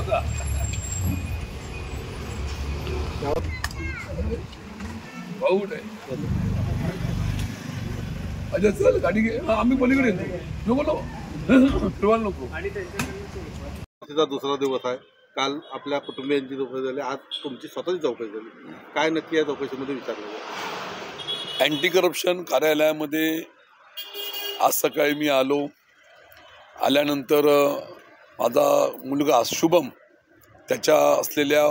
बघा भाऊ नाही अच्छा चल गाडी घे आम्ही पलीकडे येतो नको फिरवायला नको। दुसरा दिवस आहे, काल आपल्या कुटुंबियांची चौकशी झाली, आज तुमची स्वतःची चौकशी झाली, काय नक्की या चौकशीमध्ये विचारलं गेलं? अँटी करप्शन कार्यालयामध्ये आज सकाळी मी आल्यानंतर माझा मुलगा शुभम त्याच्या असलेल्या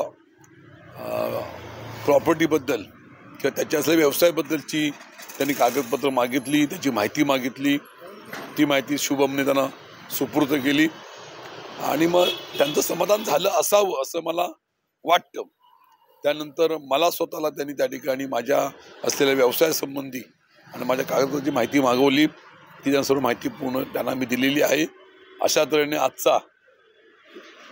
प्रॉपर्टीबद्दल किंवा त्याच्या असलेल्या व्यवसायाबद्दलची त्यांनी कागदपत्र मागितली, त्याची माहिती मागितली। ती माहिती शुभमने त्यांना सुपूर्द केली आणि मग त्यांचं समाधान झालं असावं असं मला वाटतं। त्यानंतर मला स्वतःला त्यांनी त्या ठिकाणी माझ्या असलेल्या व्यवसायासंबंधी आणि माझ्या कागदपत्राची माहिती मागवली, ती त्यांना सर्व माहिती पूर्ण त्यांना मी दिलेली आहे। अशा तऱ्हेने आजचा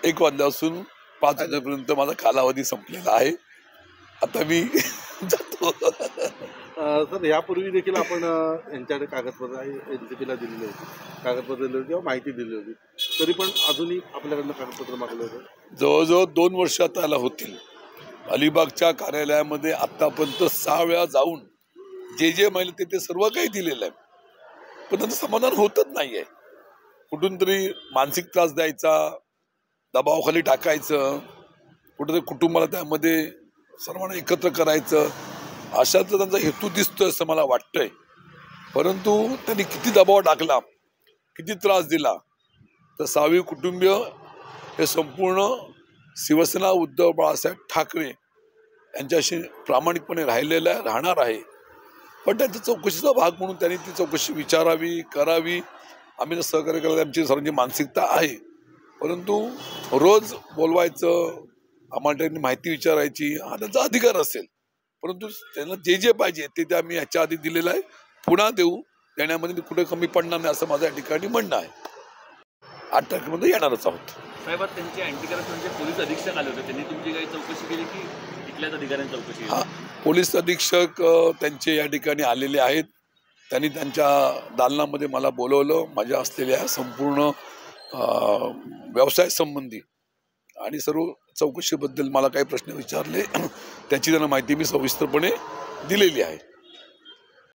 1 वाजल्यापासून 5 वाजेपर्यंत माझा कालावधी संपलेला आहे। आता मी जातो। सर, यापूर्वी देखील आपण यांच्याकडे कागदपत्र NCPला दिलेली होती, कागदपत्र दिली होती किंवा माहिती दिली होती, तरी पण अजूनही आपल्याकडनं कागदपत्र मागले होते। जवळजवळ 2 वर्ष त्याला होतील। अलिबागच्या कार्यालयामध्ये आत्तापर्यंत 6 वेळा जाऊन जे माहिती ते सर्व काही दिलेलं आहे, पण त्यांचं समाधान होतच नाही आहे। कुठून तरी मानसिक त्रास द्यायचा, दबावाखाली टाकायचं, कुठेतरी कुटुंबाला त्यामध्ये सर्वांना एकत्र करायचं, अशाच त्यांचा हेतू दिसतोय असं मला वाटतंय। परंतु त्यांनी किती दबाव टाकला, किती त्रास दिला, तर सावी कुटुंबीय हे संपूर्ण शिवसेना उद्धव बाळासाहेब ठाकरे यांच्याशी प्रामाणिकपणे राहणार आहे। पण त्यांच्या चौकशीचा भाग म्हणून त्यांनी ती चौकशी विचारावी, करावी। आम्ही सहकार्य करायला आमची सर्वांची मानसिकता आहे, परंतु रोज बोलवायचं, आम्हाला त्यांनी माहिती विचारायची हा त्यांचा अधिकार असेल, परंतु त्यांना जे पाहिजे ते आम्ही याच्या आधी दिलेलं आहे, पुन्हा देण्यामध्ये कुठे कमी पडणार नाही असं माझं या ठिकाणी म्हणणं आहे। 8 तारखेमध्ये येणारच आहोत। साहेब, त्यांचे अँटी करप्शनचे पोलीस अधीक्षक आले होते, त्यांनी तुमची काही चौकशी केली की तिथल्याच अधिकाऱ्यांची चौकशी? हा, पोलीस अधीक्षक त्यांचे या ठिकाणी आलेले आहेत। त्यांनी त्यांच्या दालनामध्ये मला बोलवलं, माझ्या असलेल्या संपूर्ण व्यवसाय संबंधी आणि सर्व चौकशीबद्दल मला काही प्रश्न विचारले, त्याची त्यांना माहिती मी सविस्तरपणे दिलेली आहे।